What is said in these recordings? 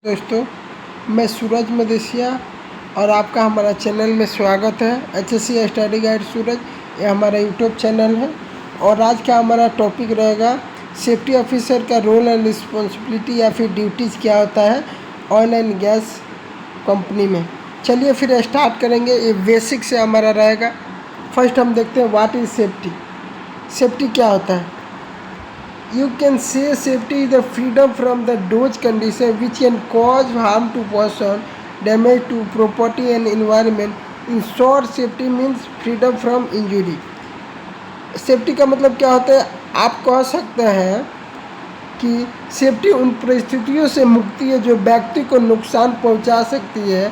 दोस्तों, मैं सूरज मदेशिया और आपका हमारा चैनल में स्वागत है। HSC स्टडी गाइड सूरज, ये हमारा यूट्यूब चैनल है। और आज का हमारा टॉपिक रहेगा सेफ्टी ऑफिसर का रोल एंड रिस्पॉन्सिबिलिटी या फिर ड्यूटीज़ क्या होता है ऑयल एंड गैस कंपनी में। चलिए फिर स्टार्ट करेंगे। ये बेसिक से हमारा रहेगा। फर्स्ट हम देखते हैं व्हाट इज़ सेफ्टी। सेफ्टी क्या होता है? You can say safety is the freedom from the those conditions which can cause harm to person, damage to property and environment. In short, safety means freedom from injury. Safety का मतलब क्या होता है? आप कह सकते हैं कि सेफ्टी उन परिस्थितियों से मुक्ति है जो व्यक्ति को नुकसान पहुंचा सकती है,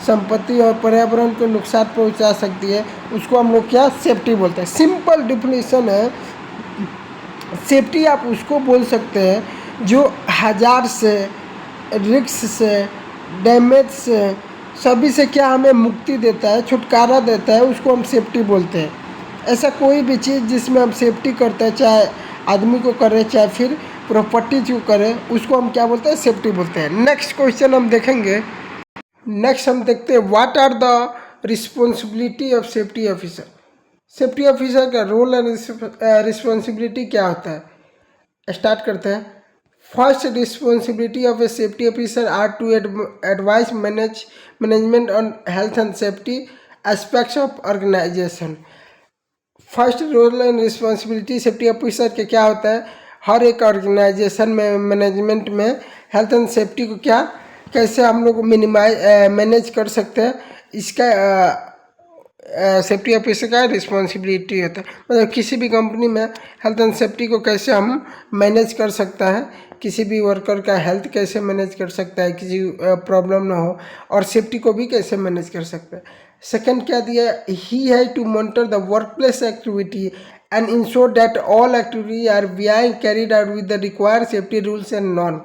संपत्ति और पर्यावरण को नुकसान पहुंचा सकती है। उसको हम लोग क्या सेफ्टी बोलते हैं। सिंपल डिफिनेशन है सेफ्टी। आप उसको बोल सकते हैं जो हज़ार से, रिस्क से, डैमेज से, सभी से क्या हमें मुक्ति देता है, छुटकारा देता है, उसको हम सेफ्टी बोलते हैं। ऐसा कोई भी चीज़ जिसमें हम सेफ्टी करते हैं, चाहे आदमी को करें चाहे फिर प्रॉपर्टीज को करें, उसको हम क्या बोलते हैं? सेफ्टी बोलते हैं। नेक्स्ट क्वेश्चन हम देखेंगे। नेक्स्ट हम देखते हैं what are the responsibility of safety officer. Safety officer का रोल एंड रिस्पॉन्सिबिलिटी क्या होता है? स्टार्ट करते हैं। First responsibility of a safety officer are to advise management on health and safety aspects of organisation. First role and responsibility safety officer के क्या होता है? हर एक ऑर्गेनाइजेशन में, मैनेजमेंट में हेल्थ एंड सेफ्टी को क्या कैसे हम लोग मैनेज कर सकते हैं, इसका सेफ्टी ऑफिसर का रिस्पॉन्सिबिलिटी होता है। मतलब किसी भी कंपनी में हेल्थ एंड सेफ्टी को कैसे हम मैनेज कर सकता है, किसी भी वर्कर का हेल्थ कैसे मैनेज कर सकता है, किसी प्रॉब्लम ना हो, और सेफ्टी को भी कैसे मैनेज कर सकता है। सेकंड क्या दिया? He has to monitor the work place activity and ensure that all activity are being carried out with the required safety rules and norm.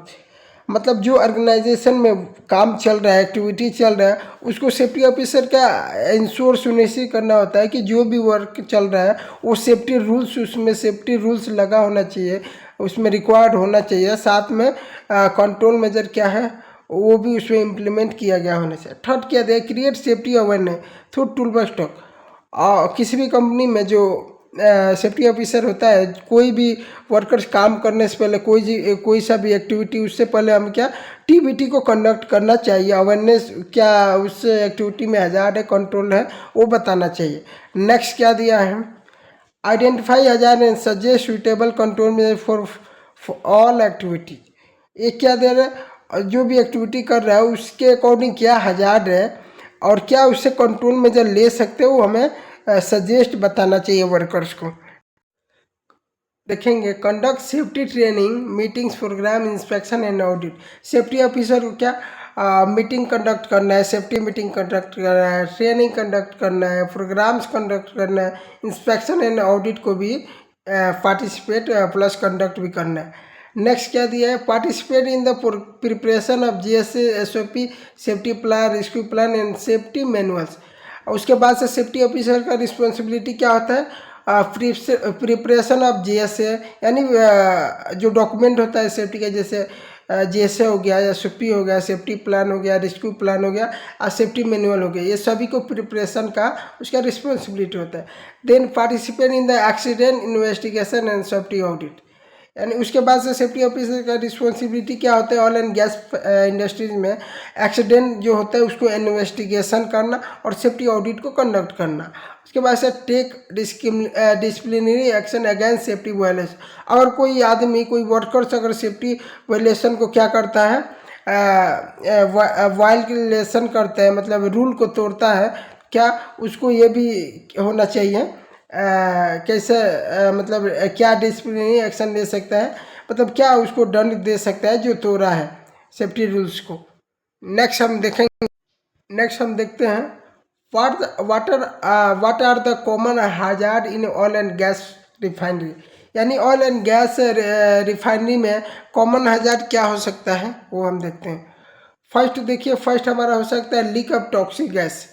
मतलब जो ऑर्गेनाइजेशन में काम चल रहा है, एक्टिविटी चल रहा है, उसको सेफ्टी ऑफिसर का इंश्योर सुनिश्चित करना होता है कि जो भी वर्क चल रहा है वो सेफ्टी रूल्स, उसमें सेफ्टी रूल्स लगा होना चाहिए, उसमें रिक्वायर्ड होना चाहिए। साथ में कंट्रोल मेजर क्या है वो भी उसमें इम्प्लीमेंट किया गया होना चाहिए। थर्ड क्या दिया? Create safety awareness through tool box talk. किसी भी कंपनी में जो सेफ्टी ऑफिसर होता है, कोई भी वर्कर्स काम करने से पहले कोई सा भी एक्टिविटी, उससे पहले हम क्या TBT को कंडक्ट करना चाहिए। अवेयरनेस क्या उस एक्टिविटी में हज़ार है, कंट्रोल है, वो बताना चाहिए। नेक्स्ट क्या दिया है? आइडेंटिफाई हज़ार and suggest suitable control measure for all activity. ये क्या दे रहा है? जो भी एक्टिविटी कर रहा है उसके अकॉर्डिंग क्या हज़ार है और क्या उससे कंट्रोल मेजर ले सकते हो, हमें सजेस्ट बताना चाहिए वर्कर्स को। देखेंगे conduct safety training meetings program inspection and audit. Safety officer को क्या मीटिंग कंडक्ट करना है, सेफ्टी मीटिंग कंडक्ट करना है, ट्रेनिंग कंडक्ट करना है, प्रोग्राम्स कंडक्ट करना है, इंस्पेक्शन एंड ऑडिट को भी पार्टिसिपेट प्लस कंडक्ट भी करना है। नेक्स्ट क्या दिया है? Participate in the preparation of GSA SOP, safety plan, rescue plan and safety manuals. उसके बाद से सेफ्टी ऑफिसर का रिस्पॉन्सिबिलिटी क्या होता है? प्रिपरेशन ऑफ GSA, यानी जो डॉक्यूमेंट होता है सेफ्टी का, जैसे GSA हो गया, SOP हो गया, सेफ्टी प्लान हो गया, रेस्क्यू प्लान हो गया और सेफ्टी मैनुअल हो गया, ये सभी को प्रिपरेशन का उसका रिस्पॉन्सिबिलिटी होता है। Then participate in the accident investigation and safety audit, यानी उसके बाद से सेफ्टी ऑफिसर का रिस्पॉन्सिबिलिटी क्या होता है? ऑयल एंड गैस इंडस्ट्रीज में एक्सीडेंट जो होता है उसको इन्वेस्टिगेशन करना और सेफ्टी ऑडिट को कंडक्ट करना। उसके बाद से take disciplinary action against safety violation. अगर कोई आदमी, कोई वर्कर्स अगर सेफ्टी वायलेशन को क्या करता है, वायलेशन करता है, मतलब रूल को तोड़ता है, क्या उसको ये भी होना चाहिए कैसे मतलब क्या डिसिप्लिनरी एक्शन ले सकता है, मतलब क्या उसको दंड दे सकता है जो तोड़ा है सेफ्टी रूल्स को। नेक्स्ट हम देखते हैं what are the common hazard in oil and gas refinery. यानी ऑयल एंड गैस रिफाइनरी में कॉमन हजार्ड क्या हो सकता है वो हम देखते हैं। फर्स्ट देखिए, फर्स्ट हमारा हो सकता है leak of toxic gas.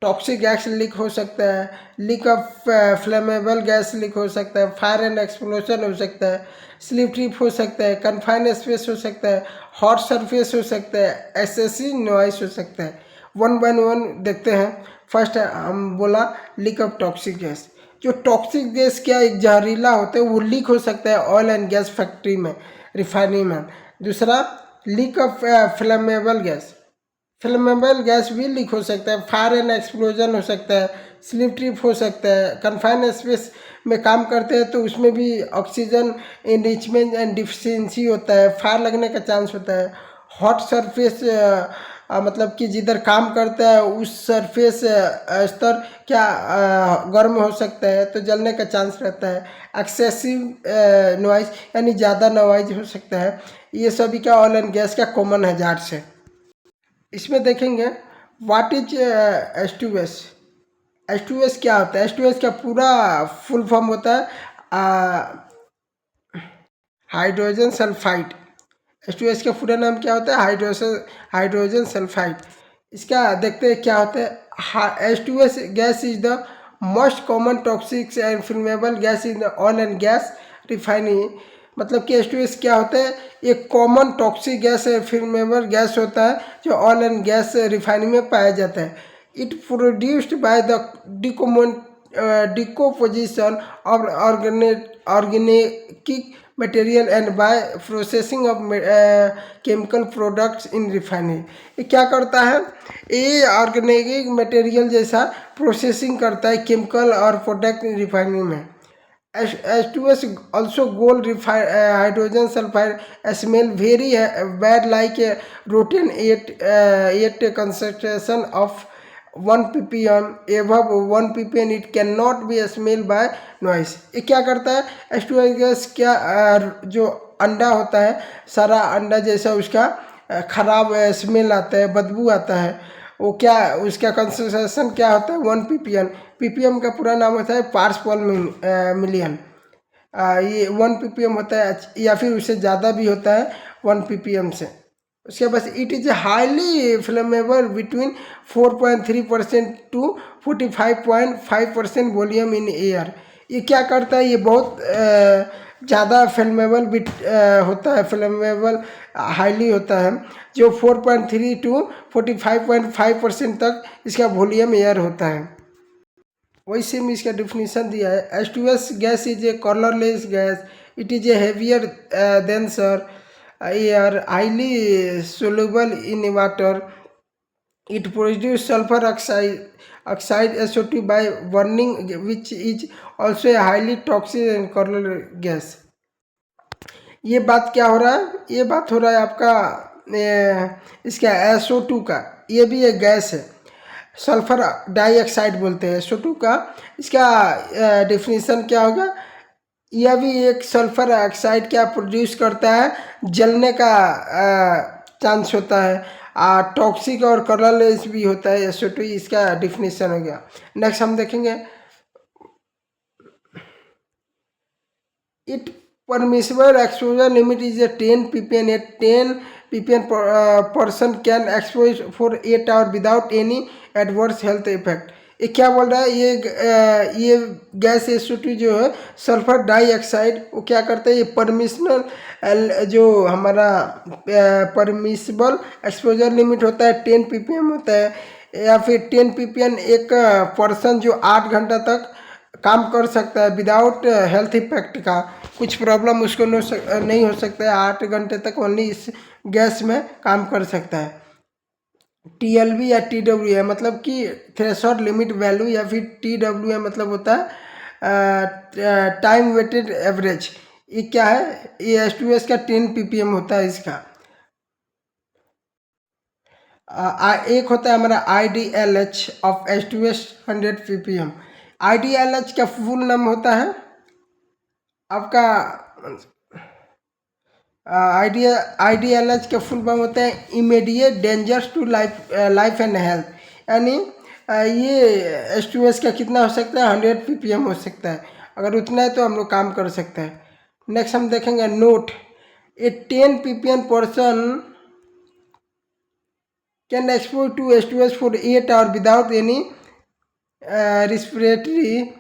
Toxic gas leak हो सकता है, leak of flammable gas leak हो सकता है, फायर एंड एक्सप्लोजन हो सकता है, स्लिप ट्रिप हो सकता है, कन्फाइंड स्पेस हो सकता है, हॉट सरफेस हो सकता है, एक्सेसिव नॉइस हो सकता है। वन बाय वन देखते हैं। फर्स्ट हम बोला लीक ऑफ टॉक्सिक गैस। जो टॉक्सिक गैस क्या एक जहरीला होता है, वो लीक हो सकता है ऑयल एंड गैस फैक्ट्री में, रिफाइनरी में। दूसरा leak of flammable gas, flammable gas भी लीक हो सकता है, फायर एंड एक्सप्लोजन हो सकता है, स्लिप ट्रिप हो सकता है। कन्फाइंड स्पेस में काम करते हैं तो उसमें भी ऑक्सीजन इनरिचमेंट एंड डिफिशियंसी होता है, फायर लगने का चांस होता है। हॉट सरफेस मतलब कि जिधर काम करता है उस सरफेस स्तर क्या गर्म हो सकता है तो जलने का चांस रहता है। एक्सेसिव नॉइज यानी ज़्यादा नॉइज हो सकता है। ये सभी क्या ऑयल एंड गैस का कॉमन हजार्ड है। इसमें देखेंगे व्हाट इज H2S। H2S क्या होता है? H2S का पूरा फुल फॉर्म होता है हाइड्रोजन सल्फाइड। H2S का पूरा नाम क्या होता है? Hydrogen sulphide. इसका देखते हैं क्या होता है। H2S gas is the most common toxic and flammable gas in the oil and gas refinery. मतलब कि H2S क्या होता है? एक कॉमन टॉक्सिक गैस है, फ्लेमेबल गैस होता है जो ऑयल एंड गैस रिफाइनरी में पाया जाता है। It produced by the decomposition of organic material and by processing of chemical products in refinery. ये क्या करता है? ये ऑर्गेनिक मटेरियल जैसा प्रोसेसिंग करता है केमिकल और प्रोडक्ट इन रिफाइनरी में। H2S also gold hydrogen sulfide smell very bad like a rotten yet concentration of 1 ppm above 1 ppm it cannot be smelled by noise। ये क्या करता है? H2S गैस क्या जो अंडा होता है, सारा अंडा जैसा उसका खराब स्मेल आता है, बदबू आता है। वो क्या उसका कंसंट्रेशन क्या होता है? 1 ppm। ppm का पूरा नाम होता है पार्ट्स पर मिलियन। ये 1 ppm होता है या फिर उससे ज़्यादा भी होता है 1 ppm से। उसके बाद it is highly flammable between 4.3% to 45.5% volume in air. ये क्या करता है? ये बहुत ज़्यादा फ्लेमेबल होता है, फ्लेमेबल हाईली होता है, जो 4.3 टू 45.5% तक इसका वॉल्यूम एयर होता है। वैसे में इसका डिफिनीशन दिया है। H2S gas is a colourless gas, it is a heavier than sir air, highly soluble in water, it produces sulfur oxide SO2 by burning which is also a highly toxic and colorless gas। ये बात क्या हो रहा है? ये बात हो रहा है आपका इसका SO2 का। ये भी एक गैस है, सल्फर डाइऑक्साइड बोलते हैं SO2 का। इसका डेफिनेशन क्या होगा? यह भी एक सल्फर ऑक्साइड क्या प्रोड्यूस करता है, जलने का चांस होता है। टॉक्सिक और कलरलेस भी होता है SO2। इसका डिफिनेशन हो गया। नेक्स्ट हम देखेंगे it permissible exposure limit is a 10 ppm। A 10 ppm person can expose for 8 hour without any adverse health effect. ये क्या बोल रहा है? ये गैस SO2 जो है सल्फर डाइऑक्साइड, वो क्या करता है? ये परमिशनल जो हमारा परमिसिबल एक्सपोजर लिमिट होता है 10 ppm होता है, या फिर 10 ppm एक पर्सन जो 8 घंटा तक काम कर सकता है विदाउट हेल्थ इफेक्ट का, कुछ प्रॉब्लम उसको नहीं हो सकता है। 8 घंटे तक ओनली इस गैस में काम कर सकता है। TLV या TWA मतलब कि थ्रेशोल्ड लिमिट वैल्यू, या फिर TWA मतलब होता है टाइम वेटेड एवरेज। ये क्या है? ये H2S का 10 ppm होता है इसका। एक होता है हमारा IDLH of H2S 100 ppm। IDLH का फुल नाम होता है आपका IDLH का फुल फॉर्म होता है immediate dangers to life and health. यानी ये H2S का कितना हो सकता है? 100 ppm हो सकता है। अगर उतना है तो हम लोग काम कर सकते हैं। नेक्स्ट हम देखेंगे note, a 10 ppm person can expose to H2S for 8 hour without any respiratory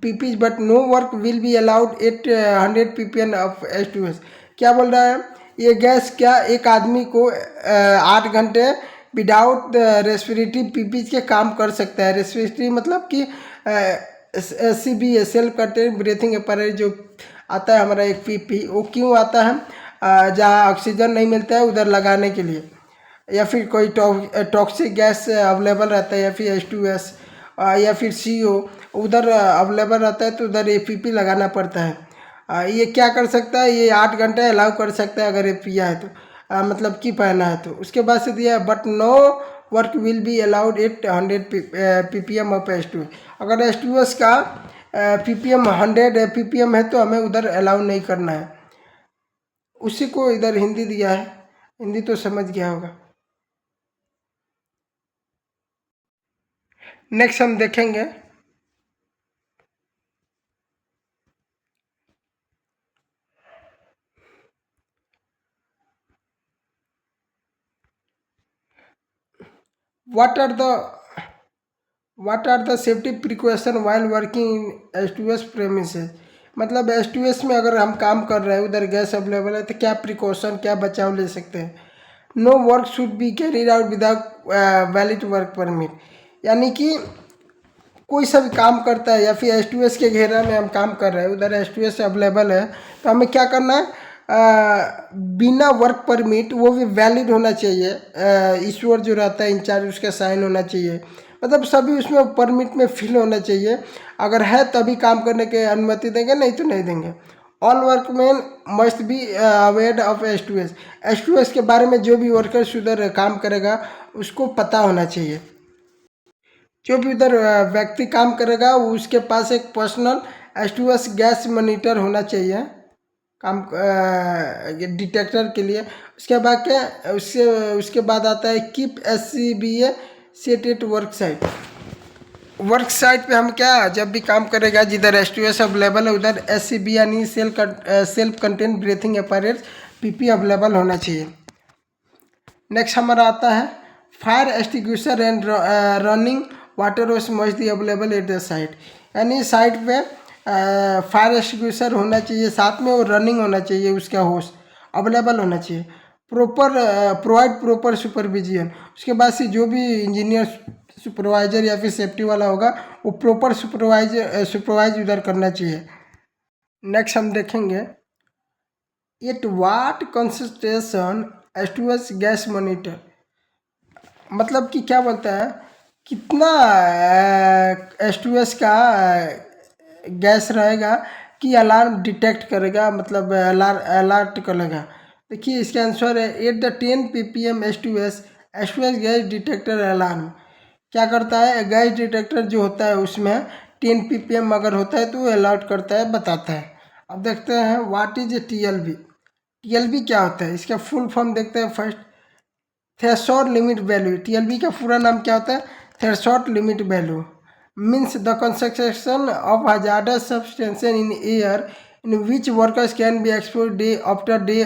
pp's but no work will be allowed at 100 ppm of H2S। क्या बोल रहा है, ये गैस क्या एक आदमी को 8 घंटे विदाउट रेस्पिरेटरी पीपीज के काम कर सकता है। रेस्पिरेटरी मतलब कि SCB self contain breathing apparatus जो आता है हमारा एक पीपी, वो क्यों आता है, जहाँ ऑक्सीजन नहीं मिलता है उधर लगाने के लिए, या फिर कोई टॉक्सिक गैस अवेलेबल रहता है, या फिर H2S या फिर CO उधर अवेलेबल रहता है, तो उधर ये पीपी लगाना पड़ता है। ये क्या कर सकता है, ये 8 घंटे अलाउ कर सकता है अगर ये पिया है तो, मतलब कि पहना है तो। उसके बाद से दिया but no work will be allowed at 100 ppm of H2S। अगर H2S का ppm 100 ppm है तो हमें उधर अलाउ नहीं करना है। उसी को इधर हिंदी दिया है, हिंदी तो समझ गया होगा। नेक्स्ट हम देखेंगे what are the safety precaution while working in H2S premises। मतलब H2S में अगर हम काम कर रहे हैं, उधर गैस अवेलेबल है, तो क्या प्रिकॉशन, क्या बचाव ले सकते हैं। No work should be carried out without valid work permit, यानी कि कोई सा भी काम करता है या फिर H2S के घेरा में हम काम कर रहे हैं, उधर H2S अवेलेबल है, तो हमें क्या करना है, बिना वर्क परमिट, वो भी वैलिड होना चाहिए, ईश्वर जो रहता है इंचार्ज उसका साइन होना चाहिए, मतलब सभी उसमें परमिट में फिल होना चाहिए। अगर है तभी काम करने की अनुमति देंगे, नहीं तो नहीं देंगे। All workman must be aware of H2S। H2S के बारे में जो भी वर्कर्स उधर काम करेगा उसको पता होना चाहिए। जो भी उधर व्यक्ति काम करेगा उसके पास एक पर्सनल H2S गैस मॉनिटर होना चाहिए काम डिटेक्टर के लिए। उसके बाद क्या, उसके बाद आता है keep SCBA set at work site. Work site पे हम क्या जब भी काम करेगा जिधर H2S अवेलेबल है उधर SCB यानी self contain breathing apparatus PP available होना चाहिए। नेक्स्ट हमारा आता है fire extinguisher and running water hose must be available at the site, यानी साइट पे फायर एक्सटिंग्विशर होना चाहिए, साथ में वो रनिंग होना चाहिए, उसका होस अवेलेबल होना चाहिए। Provide proper supervision. उसके बाद से जो भी इंजीनियर सुपरवाइजर या फिर सेफ्टी वाला होगा वो प्रॉपर सुपरवाइज उधर करना चाहिए। नेक्स्ट हम देखेंगे at what concentration H2S gas monitor, मतलब कि क्या बोलता है कितना H2S का गैस रहेगा कि अलार्म डिटेक्ट करेगा, मतलब अलर्ट करेगा। देखिए इसका आंसर है at the 10 ppm H2S gas detector alarm क्या करता है, गैस डिटेक्टर जो होता है उसमें 10 ppm अगर होता है तो वो अलर्ट करता है, बताता है। अब देखते हैं व्हाट इज TLB। TLB क्या होता है, इसका फुल फॉर्म देखते हैं first. Threshold limit value, TLB का पूरा नाम क्या होता है, threshold limit value means the concentration of hazardous substances in air in which workers can be exposed day after day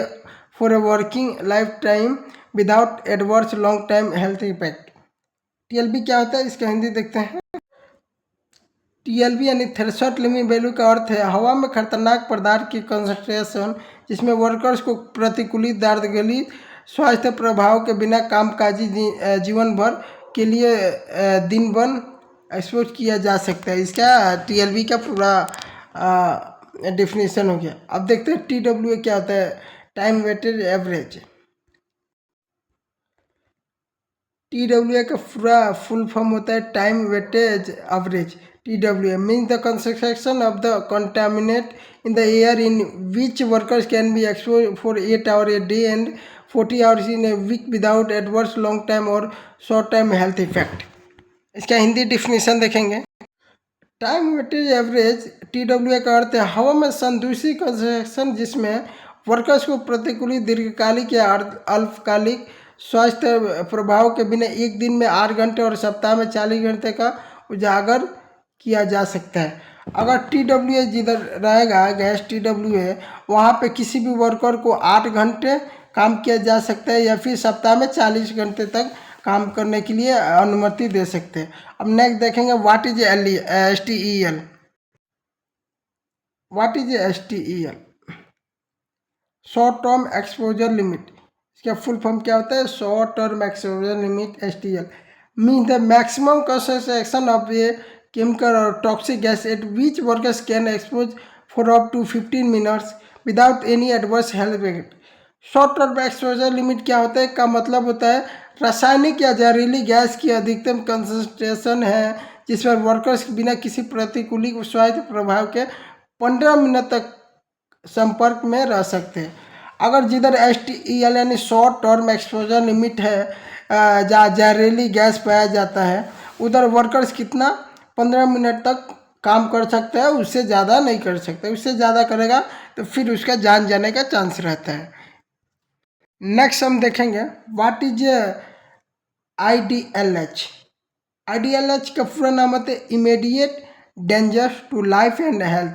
for a working lifetime without adverse long time health effect। TLB क्या होता है, इसका हिंदी देखते हैं। TLB यानी threshold limit value का अर्थ है हवा में खतरनाक पदार्थ की कंसंट्रेशन जिसमें वर्कर्स को प्रतिकूलित दर्दगली स्वास्थ्य प्रभाव के बिना कामकाजी जीवन भर के लिए दिन भर एक्सपोज किया जा सकता है। इसका TLB का पूरा डेफिनेशन हो गया। अब देखते हैं TWA क्या होता है, टाइम वेटेज एवरेज। TWA का पूरा फुल फॉर्म होता है time weightage average. TWA means the concentration of the contaminant in the air in which workers can be exposed for 8 hours a day and 40 hours in a week without adverse long time or short time health effect। इसका Hindi definition देखेंगे। Time weightage average TWA का अर्थ है हवा में संदूषी concentration जिसमें workers को प्रतिकूलित दीर्घकालिक या अल्पकालिक स्वास्थ्य प्रभाव के बिना एक दिन में 8 घंटे और सप्ताह में 40 घंटे का उजागर किया जा सकता है। अगर TWA जिधर रहेगा गैस TWA वहाँ पे किसी भी वर्कर को 8 घंटे काम किया जा सकता है या फिर सप्ताह में 40 घंटे तक काम करने के लिए अनुमति दे सकते हैं। अब नेक्स्ट देखेंगे what is STEL। What is STEL? Short term exposure limit. इसका फुल फॉर्म क्या होता है? Short term exposure limit STL mean the maximum concentration of a chemical or toxic gas at which workers can expose for up to 15 minutes without any adverse health effect. Short term exposure limit क्या होता है? का मतलब होता है रासायनिक या जहरीली गैस की अधिकतम कंसंट्रेशन है जिस पर वर्कर्स बिना किसी प्रतिकूल स्वास्थ्य प्रभाव के 15 मिनट तक संपर्क में रह सकते हैं। अगर जिधर STEL यानी शॉर्ट टर्म एक्सपोजर लिमिट है, जहाँ जहरीली गैस पाया जाता है, उधर वर्कर्स कितना 15 मिनट तक काम कर सकता है, उससे ज़्यादा नहीं कर सकते। उससे ज़्यादा करेगा तो फिर उसका जान जाने का चांस रहता है। नेक्स्ट हम देखेंगे व्हाट इज IDLH। IDLH का पूरा नाम होता है immediate danger to life and health.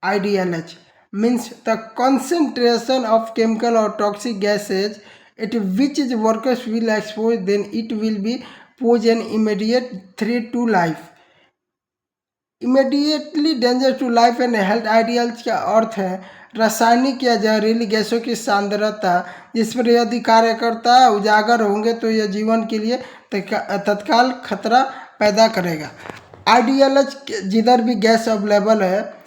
IDLH means the concentration of chemical or toxic gases at which the workers will expose, then it will be pose an immediate threat to life। Immediately danger to life and health. IDLH का अर्थ है रासायनिक या जहरीली गैसों की सांद्रता जिस पर यदि कार्यकर्ता उजागर होंगे तो यह जीवन के लिए तत्काल खतरा पैदा करेगा। IDLH जिधर भी गैस अवेलेबल है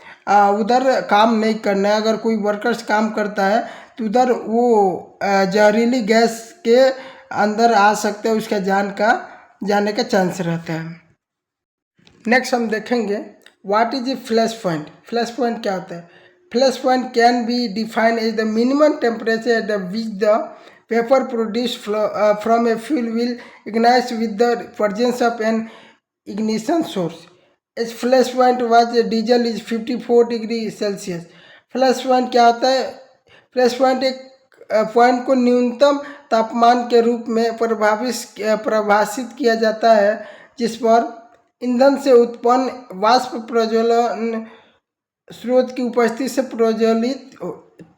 उधर काम नहीं करना है। अगर कोई वर्कर्स काम करता है तो उधर वो जहरीली गैस के अंदर आ सकते हैं, उसका जाने का चांस रहता है। नेक्स्ट हम देखेंगे what is a flash point. Flash point क्या होता है? Flash point can be defined as the minimum temperature at which the vapour produce from a fuel will ignite with the presence of an ignition source. As flash point was diesel is 54 degree Celsius. Flash point क्या होता है? Flash point एक point को न्यूनतम तापमान के रूप में परिभाषित किया जाता है जिस पर ईंधन से उत्पन्न वाष्प प्रज्वलन स्रोत की उपस्थिति से प्रज्वलित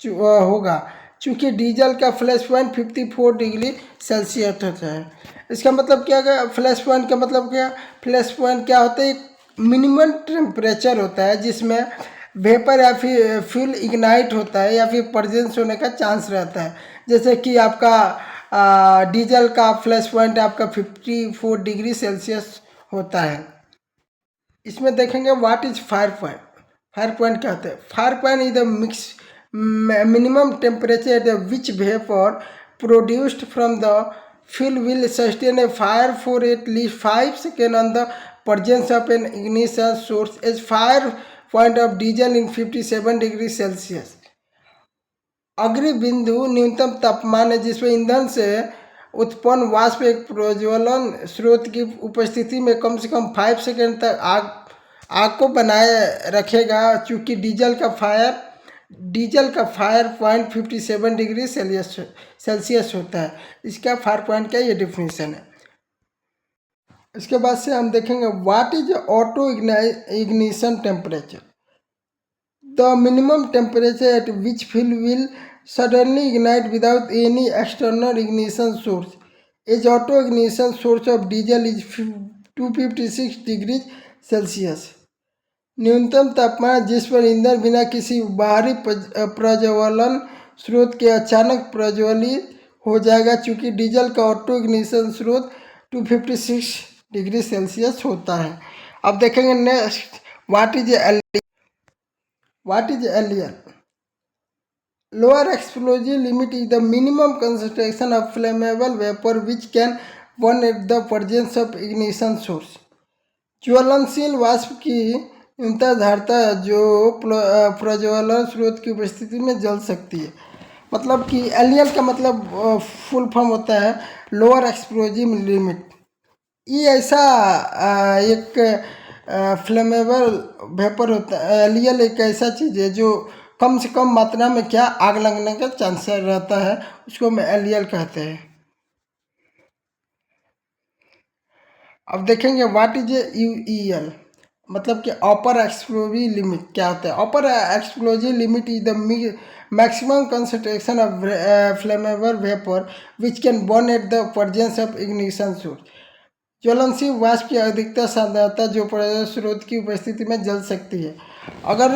होगा। चूँकि डीजल का फ्लैश पॉइंट 54 डिग्री सेल्सियस होता है। इसका मतलब क्या है? फ्लैश पॉइंट का मतलब क्या? फ्लैश पॉइंट क्या होता है? एक मिनिमम टेम्परेचर होता है जिसमें वेपर या फिर फ्यूल इग्नाइट होता है या फिर प्रेजेंस होने का चांस रहता है। जैसे कि आपका डीजल का फ्लैश पॉइंट आपका 54 डिग्री सेल्सियस होता है। इसमें देखेंगे what is fire point. Fire point क्या होता है? Fire point is the mix minimum temperature at which vapour produced from the fuel will sustain A fire for at least 5 second on the presence of an ignition source as fire point of diesel in 57 degree Celsius. अग्नि बिंदु न्यूनतम तापमान है जिसमें ईंधन से उत्पन्न वाष्प एक प्रज्वलन स्रोत की उपस्थिति में कम से कम 5 सेकेंड तक आग को बनाए रखेगा। चूँकि डीजल का फायर पॉइंट 57 डिग्री सेल्सियस होता है। इसका फायर पॉइंट का ये डिफिनीशन है। इसके बाद से हम देखेंगे what is auto ignition temperature. The minimum temperature at which fuel will suddenly ignite without any external ignition source. As auto ignition source of diesel is 256 degree Celsius. न्यूनतम तापमान जिस पर ईंधन बिना किसी बाहरी प्रज्वलन स्रोत के अचानक प्रज्वलित हो जाएगा। चूँकि डीजल का ऑटो इग्निशन स्रोत 256 डिग्री सेल्सियस होता है। अब देखेंगे next what is LEL। Lower explosive limit is the minimum concentration of flammable vapour which can burn at the presence of ignition source. ज्वलनशील वाष्प की न्यूनतम धारता जो प्रज्वलन स्रोत की उपस्थिति में जल सकती है। मतलब कि LEL का मतलब फुल फॉर्म होता है लोअर एक्सप्लोजिव लिमिट। ये ऐसा एक फ्लेमेबल वेपर होता है। LEL एक ऐसा चीज़ है जो कम से कम मात्रा में क्या आग लगने का चांस रहता है, उसको हम LEL कहते हैं। अब देखेंगे व्हाट इज UEL। मतलब कि अपर एक्सप्लोजिव लिमिट क्या होता है? Upper explosive limit is the maximum concentration of flammable vapour which can burn at the presence of ignition source. ज्वलनशील वाष्प की अधिकतर सांद्रता जो प्रज्वलन स्रोत की उपस्थिति में जल सकती है। अगर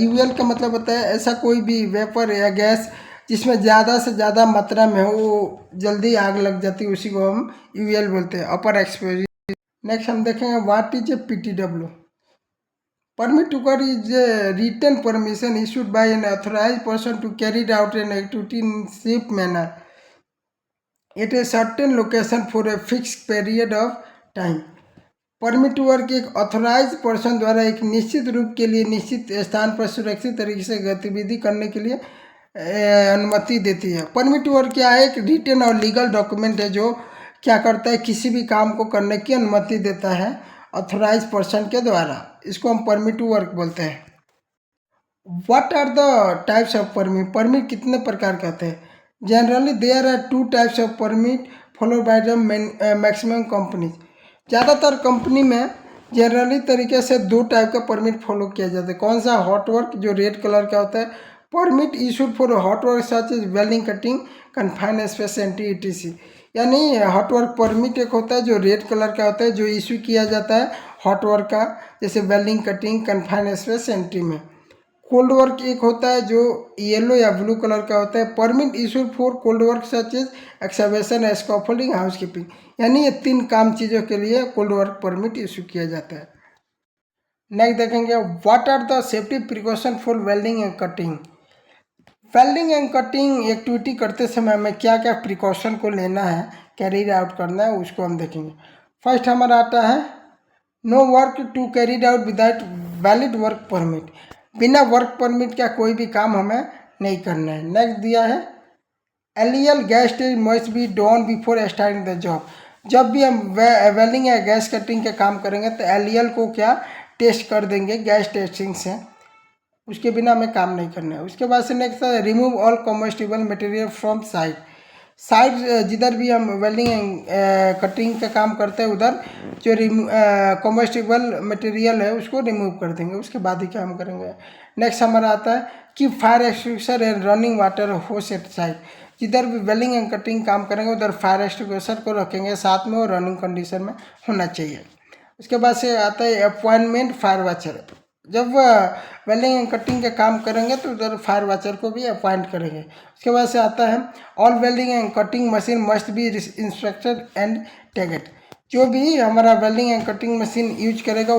यूएल का मतलब होता है ऐसा कोई भी वेपर या गैस जिसमें ज़्यादा से ज़्यादा मात्रा में हो वो जल्दी आग लग जाती है, उसी को हम यूएल बोलते हैं, अपर एक्सप्लोजिव। नेक्स्ट हम देखेंगे what is a PTW. Permit to कर is a written permission issued by an authorised person to carry out an activity in safe manner at a certain location for a fix period of time. Permit to work एक authorise person द्वारा एक निश्चित रूप के लिए निश्चित स्थान पर सुरक्षित तरीके से गतिविधि करने के लिए अनुमति देती है। परमिट टू वर्क क्या है? एक रिटन और लीगल डॉक्यूमेंट है जो क्या करता है, किसी भी काम को करने की अनुमति देता है ऑथराइज पर्सन के द्वारा। इसको हम परमिट टू वर्क बोलते हैं। What are the types of permit? Permit कितने प्रकार के होते हैं? Generally there are 2 types of permit followed by the maximum companies. ज़्यादातर कंपनी में जनरली तरीके से 2 टाइप का परमिट फॉलो किया जाता है। कौन सा? हॉट वर्क जो रेड कलर का होता है, permit issued for hot work such as welding, cutting, confine space, entry ETC। यानी हॉट वर्क परमिट एक होता है जो रेड कलर का होता है, जो इशू किया जाता है हॉट वर्क का, जैसे welding, cutting, confine space, entry में। कोल्ड वर्क एक होता है जो येलो या ब्लू कलर का होता है, permit issued for cold work such as excavation, scaffolding, housekeeping. यानी ये 3 काम चीज़ों के लिए कोल्ड वर्क परमिट इशू किया जाता है। नेक्स्ट देखेंगे what are the safety precaution for welding and cutting. Welding and cutting activity करते समय हमें क्या क्या प्रिकॉशन को लेना है, कैरी आउट करना है, उसको हम देखेंगे। फर्स्ट हमारा आता है no work to carried out without valid work permit. बिना वर्क परमिट का कोई भी काम हमें नहीं करना है। नेक्स्ट दिया है एलियल gas test must be done before starting the job. जब भी हम वेल्डिंग या गैस कटिंग का काम करेंगे तो एलियल को क्या टेस्ट कर देंगे गैस टेस्टिंग से, उसके बिना हमें काम नहीं करना है। उसके बाद से नेक्स्ट है remove all combustible material from side. Side जिधर भी हम वेल्डिंग एंड कटिंग का काम करते हैं उधर जो कॉम्बस्टिबल मटेरियल है उसको रिमूव कर देंगे, उसके बाद ही क्या हम करेंगे। नेक्स्ट हमारा आता है कि fire extinguisher and running water होस एट साइड। जिधर भी वेल्डिंग एंड कटिंग काम करेंगे उधर फायर एक्सटिंग्विशर को रखेंगे साथ में और रनिंग कंडीशन में होना चाहिए। उसके बाद से आता है अपॉइंटमेंट फायर वॉचर। जब वेल्डिंग एंड कटिंग का काम करेंगे तो उधर फायर वॉचर को भी अपॉइंट करेंगे। उसके बाद से आता है all welding and cutting machine must be instructed and tagged. जो भी हमारा welding and cutting machine use करेगा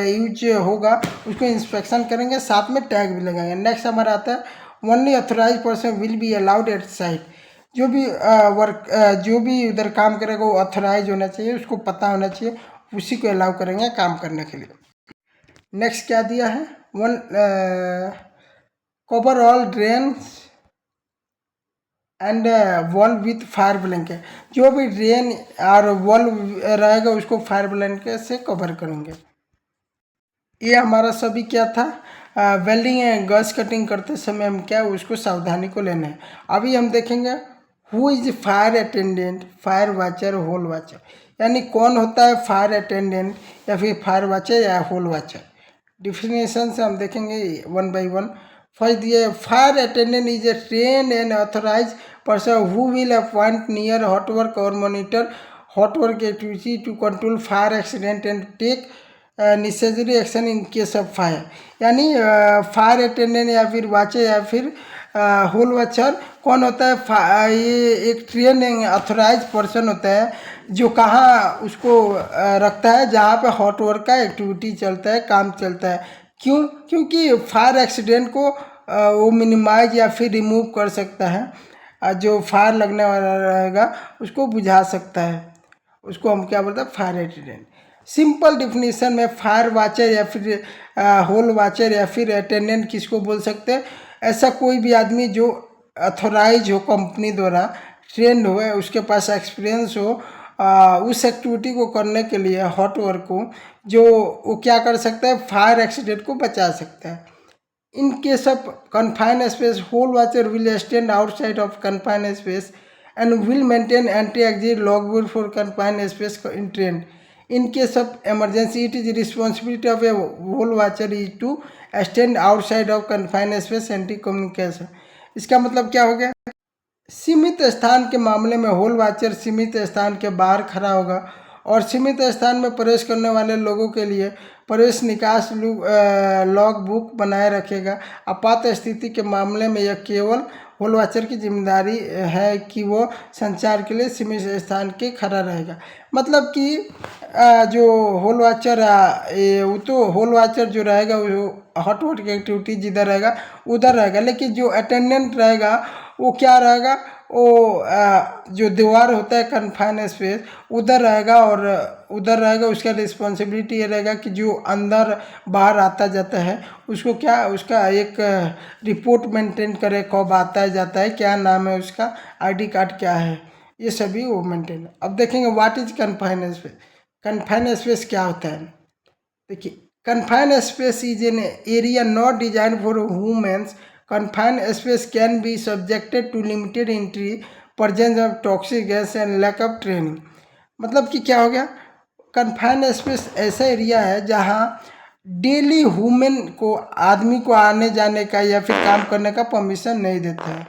यूज होगा उसको इंस्पेक्शन करेंगे, साथ में टैग भी लगाएंगे। नेक्स्ट हमारा आता है only authorise person will be allowed at site. जो भी जो भी उधर काम करेगा वो अथोराइज होना चाहिए, उसको पता होना चाहिए, उसी को अलाउ करेंगे काम करने के लिए। नेक्स्ट क्या दिया है cover all drains and wall with fire blanket. जो भी ड्रेन और वॉल रहेगा उसको फायर ब्लैंकेट से कवर करेंगे। ये हमारा सभी क्या था वेल्डिंग एंड गैस कटिंग करते समय हम क्या उसको सावधानी को लेना है। अभी हम देखेंगे who is fire attendant, fire watcher, hole watcher. यानी कौन होता है फायर अटेंडेंट या फिर फायर वॉचर या होल वॉचर। डिफिनेशन से हम देखेंगे 1 by 1। फर्स्ट दिए fire attendant is a train and authorise person who will appoint near hot work और monitor hot work activity to control fire accident and take necessary action in case of fire. यानी fire attendant या फिर watcher या फिर whole watcher कौन होता है? ये एक ट्रेन ऑथोराइज पर्सन होता है जो कहाँ उसको रखता है जहाँ पे हॉट वर्क का एक्टिविटी चलता है, काम चलता है। क्यों? क्योंकि फायर एक्सीडेंट को वो मिनिमाइज या फिर रिमूव कर सकता है। जो फायर लगने वाला रहेगा उसको बुझा सकता है, उसको हम क्या बोलते हैं फायर एक्सीडेंट। सिंपल डिफिनीशन में फायर वॉचर या फिर होल वॉचर या फिर अटेंडेंट किसको बोल सकते हैं? ऐसा कोई भी आदमी जो अथोराइज हो कंपनी द्वारा, ट्रेंड हो, उसके पास एक्सपीरियंस हो उस एक्टिविटी को करने के लिए हॉट वर्क को, जो वो क्या कर सकता है फायर एक्सीडेंट को बचा सकता है। In case of confined space hole watcher will stand outside of confined space and will maintain entry exit logbook for confined space in trained. In case of emergency, it is responsibility of a whole watcher is to stand outside of confined space anti communication. इसका मतलब क्या हो गया? सीमित स्थान के मामले में होल वाचर सीमित स्थान के बाहर खड़ा होगा और सीमित स्थान में प्रवेश करने वाले लोगों के लिए प्रवेश निकास लॉग बुक बनाए रखेगा। आपात स्थिति के मामले में यह केवल होल वाचर की जिम्मेदारी है कि वो संचार के लिए सीमित स्थान के खड़ा रहेगा। मतलब कि जो होल वाचर वो तो होल वाचर जो रहेगा वो हॉट की एक्टिविटी जिधर रहेगा उधर रहेगा, लेकिन जो अटेंडेंट रहेगा वो क्या रहेगा, वो जो दीवार होता है कन्फाइन स्पेस उधर रहेगा और उधर रहेगा। उसका रिस्पॉन्सिबिलिटी ये रहेगा कि जो अंदर बाहर आता जाता है उसको क्या, उसका एक रिपोर्ट मेंटेन करे, कब आता है जाता है, क्या नाम है उसका, आईडी कार्ड क्या है, ये सभी वो मेंटेन। अब देखेंगे what is confine space. Confine space क्या होता है? देखिए, confine space is an area not design for humans. Confined space can be subjected to limited entry, presence of toxic gas and lack of training. मतलब कि क्या हो गया? Confined space ऐसा एरिया है जहाँ डेली ह्यूमन को, आदमी को आने जाने का या फिर काम करने का परमिशन नहीं देता है।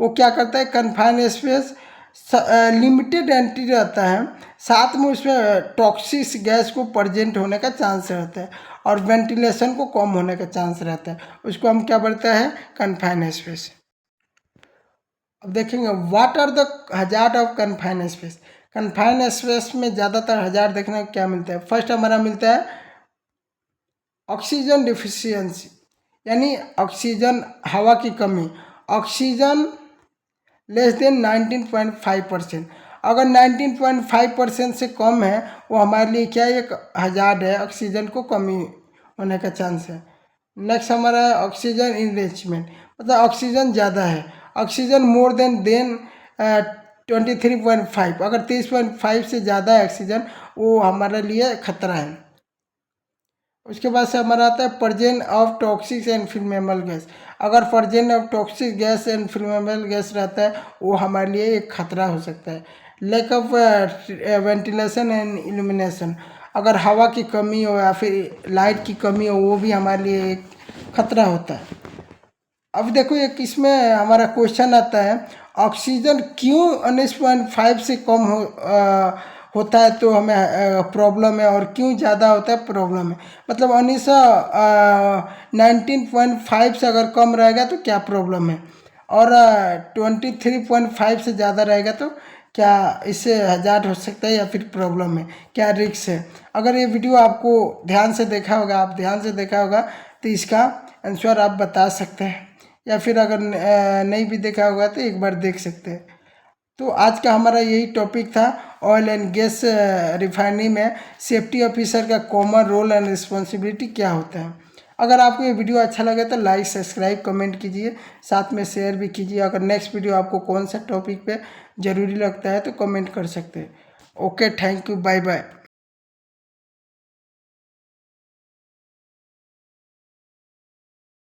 वो क्या करता है, कन्फाइंड स्पेस लिमिटेड एंट्री रहता है, साथ में उसमें टॉक्सिक गैस को प्रेजेंट होने का चांस रहता है और वेंटिलेशन को कम होने का चांस रहता है। उसको हम क्या बोलते हैं, कन्फाइंड स्पेस। अब देखेंगे what are the hazard of confined space. Confined space में ज़्यादातर हजार्ड देखने को क्या मिलता है? फर्स्ट हमारा मिलता है ऑक्सीजन डिफिशियंसी, यानी ऑक्सीजन, हवा की कमी। Oxygen less than 19.5%। अगर 19.5% से कम है वो हमारे लिए क्या, एक हजार्ड है, ऑक्सीजन को कमी होने का चांस है। नेक्स्ट हमारा है ऑक्सीजन इनरिचमेंट, मतलब ऑक्सीजन ज़्यादा है। ऑक्सीजन मोर देन 23.5, अगर 23.5 से ज़्यादा है ऑक्सीजन, वो हमारे लिए खतरा है। उसके बाद से हमारा आता है presence of toxic and flammable gas. अगर presence of toxic gas and flammable gas रहता है वो हमारे लिए एक खतरा हो सकता है। Lack of ventilation and illumination, अगर हवा की कमी हो या फिर लाइट की कमी हो वो भी हमारे लिए एक खतरा होता है। अब देखो एक इसमें हमारा क्वेश्चन आता है, ऑक्सीजन क्यों 19.5 से कम होता है तो हमें प्रॉब्लम है और क्यों ज़्यादा होता है प्रॉब्लम है। मतलब 19.5 से अगर कम रहेगा तो क्या प्रॉब्लम है और 23.5 से ज़्यादा रहेगा तो क्या इससे हजार्ड हो सकता है या फिर प्रॉब्लम है, क्या रिस्क है। अगर ये वीडियो आपको ध्यान से देखा होगा, आप ध्यान से देखा होगा तो इसका आंसर आप बता सकते हैं, या फिर अगर नहीं भी देखा होगा तो एक बार देख सकते हैं। तो आज का हमारा यही टॉपिक था, ऑयल एंड गैस रिफाइनरी में सेफ्टी ऑफिसर का कॉमन रोल एंड रिस्पॉन्सिबिलिटी क्या होता है। अगर आपको ये वीडियो अच्छा लगे तो लाइक, सब्सक्राइब, कमेंट कीजिए, साथ में शेयर भी कीजिए। अगर नेक्स्ट वीडियो आपको कौन सा टॉपिक पे ज़रूरी लगता है तो कमेंट कर सकते हैं। Okay, thank you, bye bye.